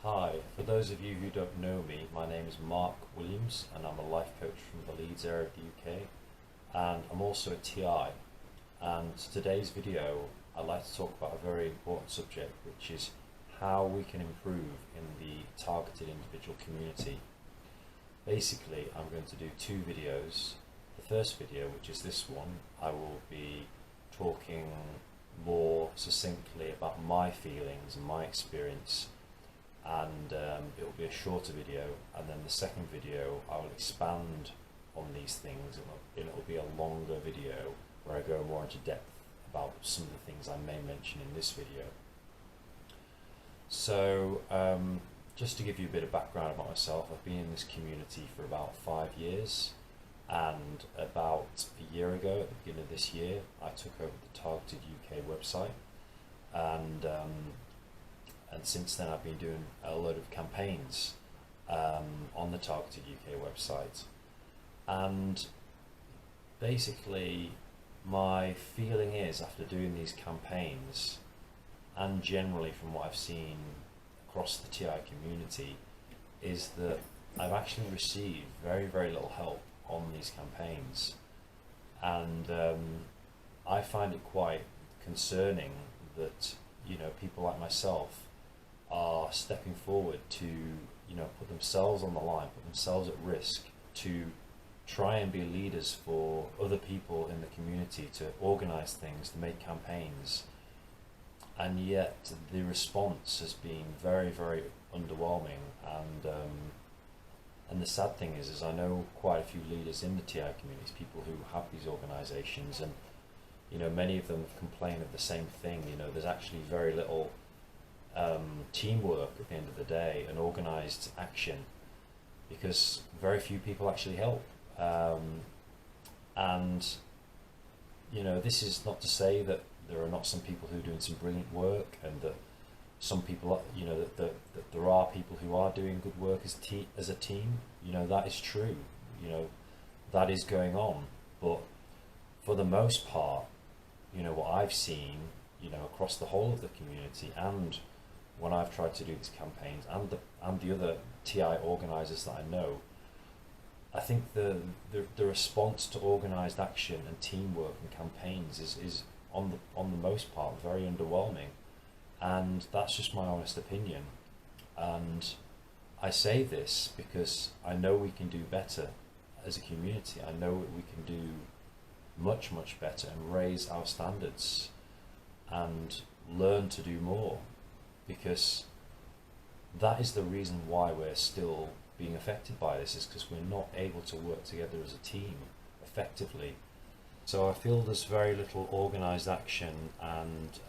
Hi, for those of you who don't know me, my name is Mark Williams and I'm a life coach from the Leeds area of the UK, and I'm also a TI. And today's video I'd like to talk about a very important subject, which is how we can improve in the targeted individual community. Basically, I'm going to do two videos. The first video, which is this one, I will be talking more succinctly about my feelings and my experience, and it will be a shorter video. And then the second video I will expand on these things, and it will be a longer video where I go more into depth about some of the things I may mention in this video. So just to give you a bit of background about myself, I've been in this community for about 5 years, and about a year ago, at the beginning of this year, I took over the Targeted UK website, and since then I've been doing a load of campaigns on the Targeted UK website. And basically my feeling is, after doing these campaigns, and generally from what I've seen across the TI community, is that I've actually received very, very little help on these campaigns. And I find it quite concerning that, people like myself are stepping forward to, put themselves on the line, put themselves at risk to try and be leaders for other people in the community, to organize things, to make campaigns. And yet the response has been very, very underwhelming. And the sad thing is I know quite a few leaders in the TI communities, people who have these organizations, and many of them have complained of the same thing. There's actually very little teamwork at the end of the day and organized action, because very few people actually help. And this is not to say that there are not some people who are doing some brilliant work, and that some people, that there are people who are doing good work as a team. That is true. That is going on. But for the most part, what I've seen, across the whole of the community, and when I've tried to do these campaigns, and the other TI organisers that I know, I think the response to organised action and teamwork and campaigns is on the most part very underwhelming, and that's just my honest opinion. And I say this because I know we can do better as a community. I know we can do much, much better and raise our standards and learn to do more, because that is the reason why we're still being affected by this, is because we're not able to work together as a team effectively. So I feel there's very little organised action and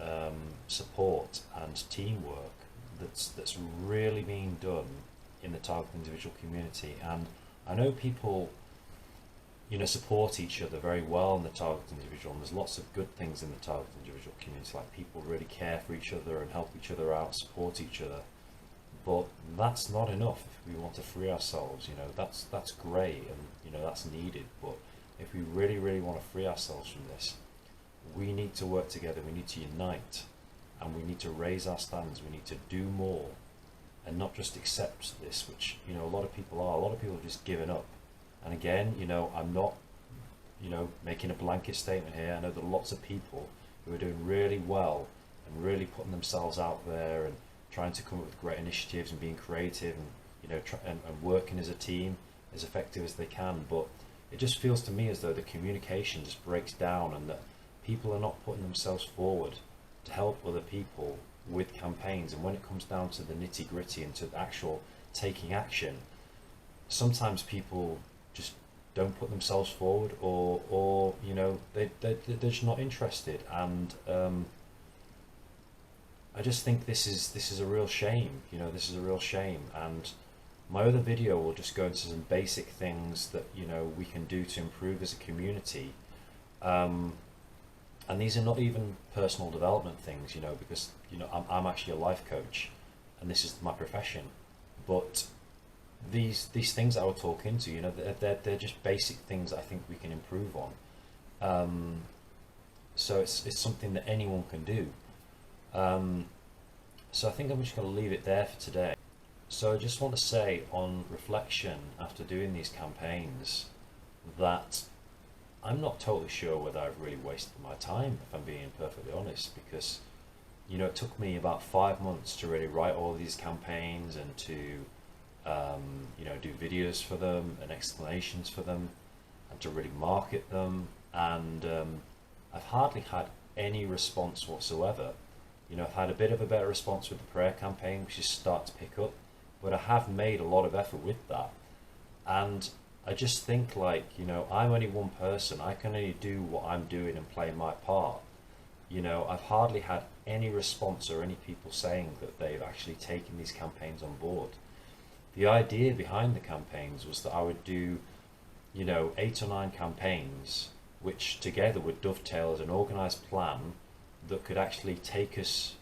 support and teamwork that's really being done in the targeted individual community. And I know people support each other very well in the targeted individual, and there's lots of good things in the targeted individual community, like people really care for each other and help each other out, support each other. But that's not enough if we want to free ourselves. That's great, and that's needed, but if we really, really want to free ourselves from this, we need to work together, we need to unite, and we need to raise our standards, we need to do more, and not just accept this, which a lot of people are. A lot of people have just given up. And again, I'm not making a blanket statement here. I know there are lots of people who are doing really well and really putting themselves out there and trying to come up with great initiatives and being creative, and and working as a team as effective as they can. But it just feels to me as though the communication just breaks down, and that people are not putting themselves forward to help other people with campaigns. And when it comes down to the nitty gritty and to the actual taking action, sometimes people just don't put themselves forward, or they're just not interested. And I just think this is a real shame. This is a real shame. And my other video will just go into some basic things that we can do to improve as a community, and these are not even personal development things, because I'm actually a life coach, and this is my profession. But these things that I will talk into, they're just basic things I think we can improve on. So it's something that anyone can do. So I think I'm just going to leave it there for today. So I just want to say on reflection after doing these campaigns that I'm not totally sure whether I've really wasted my time, if I'm being perfectly honest, because it took me about 5 months to really write all of these campaigns and to do videos for them and explanations for them and to really market them. And I've hardly had any response whatsoever. I've had a bit of a better response with the prayer campaign, which is starting to pick up, but I have made a lot of effort with that. And I just think, like, I'm only one person. I can only do what I'm doing and play my part. I've hardly had any response or any people saying that they've actually taken these campaigns on board. The idea behind the campaigns was that I would do, 8 or 9 campaigns, which together would dovetail as an organised plan that could actually take us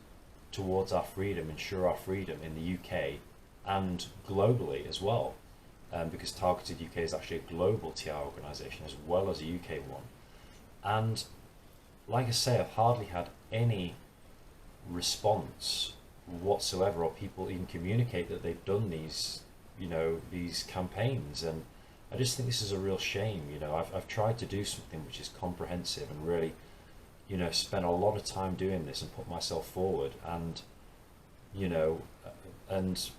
towards our freedom, ensure our freedom in the UK and globally as well. Because Targeted UK is actually a global TI organisation as well as a UK one. And like I say, I've hardly had any response whatsoever, or people even communicate that they've done these campaigns. And I just think this is a real shame. I've tried to do something which is comprehensive and really, spent a lot of time doing this and put myself forward. And, and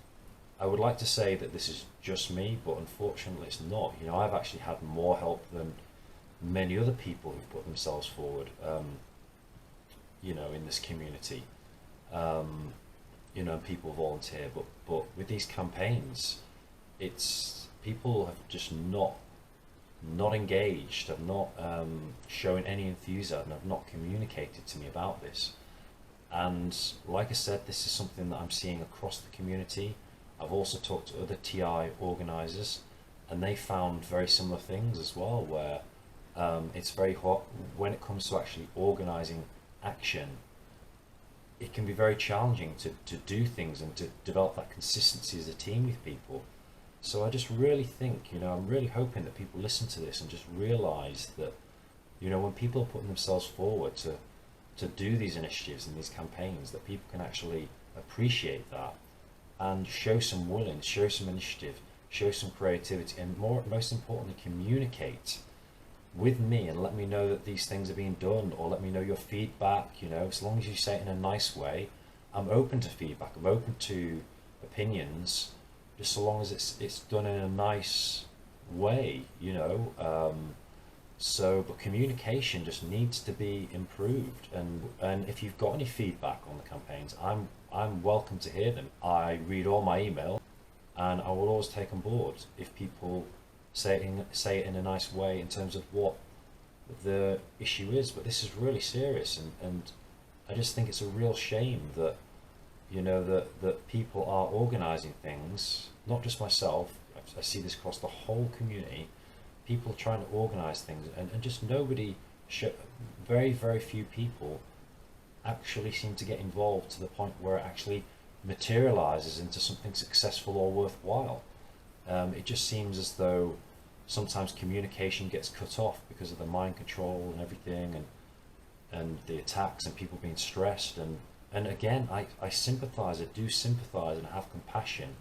I would like to say that this is just me, but unfortunately it's not. I've actually had more help than many other people who've put themselves forward, in this community, and people volunteer. But with these campaigns, it's people have just not engaged, have not shown any enthusiasm, have not communicated to me about this. And like I said, this is something that I'm seeing across the community. I've also talked to other TI organisers, and they found very similar things as well, where it's very hot when it comes to actually organising action. It can be very challenging to do things and to develop that consistency as a team with people. So I just really think, I'm really hoping that people listen to this and just realise that, when people are putting themselves forward to do these initiatives and these campaigns, that people can actually appreciate that and show some willing, show some initiative, show some creativity, and most importantly, communicate with me and let me know that these things are being done, or let me know your feedback. As long as you say it in a nice way, I'm open to feedback, I'm open to opinions, just so long as it's done in a nice way. But communication just needs to be improved, and if you've got any feedback on the campaigns, I'm welcome to hear them. I read all my email, and I will always take on board if people say it in a nice way in terms of what the issue is. But this is really serious, and I just think it's a real shame that that people are organising things, not just myself. I see this across the whole community. People trying to organise things, and just nobody, very, very few people actually seem to get involved to the point where it actually materialises into something successful or worthwhile. It just seems as though sometimes communication gets cut off because of the mind control and everything, and the attacks and people being stressed. And again, I sympathise, I do sympathise and have compassion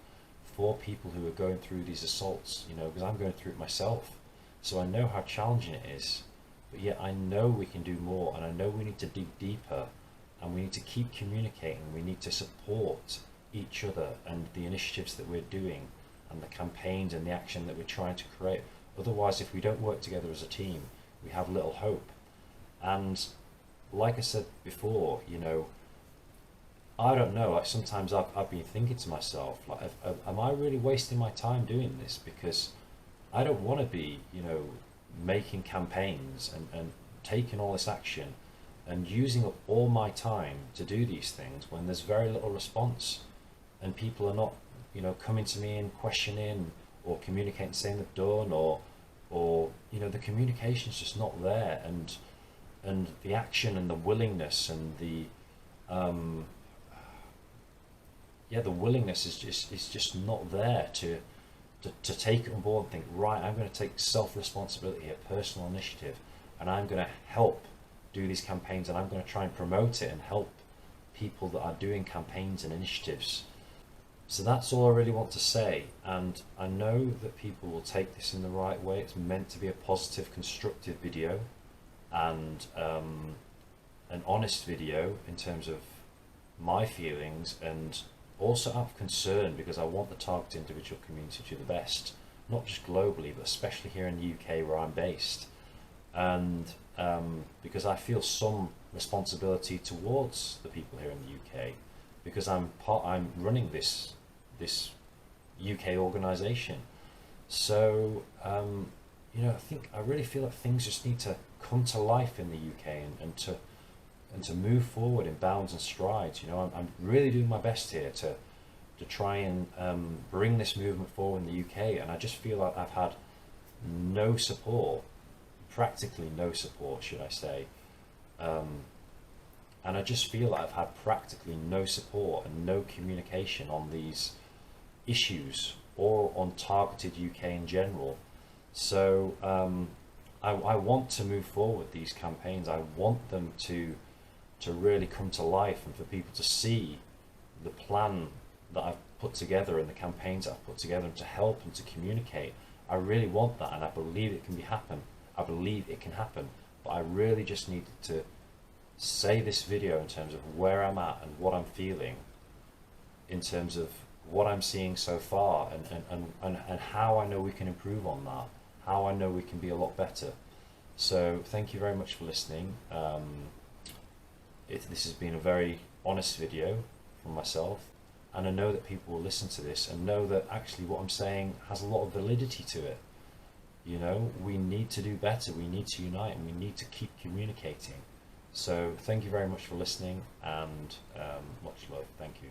for people who are going through these assaults, because I'm going through it myself. So I know how challenging it is, but yet I know we can do more, and I know we need to dig deeper, and we need to keep communicating. We need to support each other and the initiatives that we're doing and the campaigns and the action that we're trying to create. Otherwise, if we don't work together as a team, we have little hope. And like I said before, I don't know, like sometimes I've been thinking to myself, like, am I really wasting my time doing this? Because I don't want to be, making campaigns and taking all this action and using up all my time to do these things when there's very little response, and people are not, coming to me and questioning or communicating, saying they've done, or the communication's just not there, and the action and the willingness and the the willingness is just not there to take it on board and think, right, I'm going to take self-responsibility here, personal initiative, and I'm going to help do these campaigns, and I'm going to try and promote it and help people that are doing campaigns and initiatives. So that's all I really want to say, and I know that people will take this in the right way. It's meant to be a positive, constructive video, and an honest video in terms of my feelings, and also out of concern, because I want the targeted individual community to do the best, not just globally, but especially here in the UK where I'm based. And because I feel some responsibility towards the people here in the UK, because I'm running this UK organisation. So I really feel that things just need to come to life in the UK, and to move forward in bounds and strides. I'm really doing my best here to try and bring this movement forward in the UK, and I just feel like I've had no support, practically no support, should I say. And I just feel like I've had practically no support and no communication on these issues, or on targeted UK in general. So I want to move forward these campaigns. I want them to really come to life, and for people to see the plan that I've put together and the campaigns that I've put together, and to help and to communicate. I really want that, and I believe it can happen. I believe it can happen, but I really just needed to say this video in terms of where I'm at and what I'm feeling, in terms of what I'm seeing so far, and how I know we can improve on that, how I know we can be a lot better. So thank you very much for listening. This has been a very honest video from myself, and I know that people will listen to this and know that actually what I'm saying has a lot of validity to it. We need to do better, we need to unite, and we need to keep communicating. So thank you very much for listening, and much love. Thank you.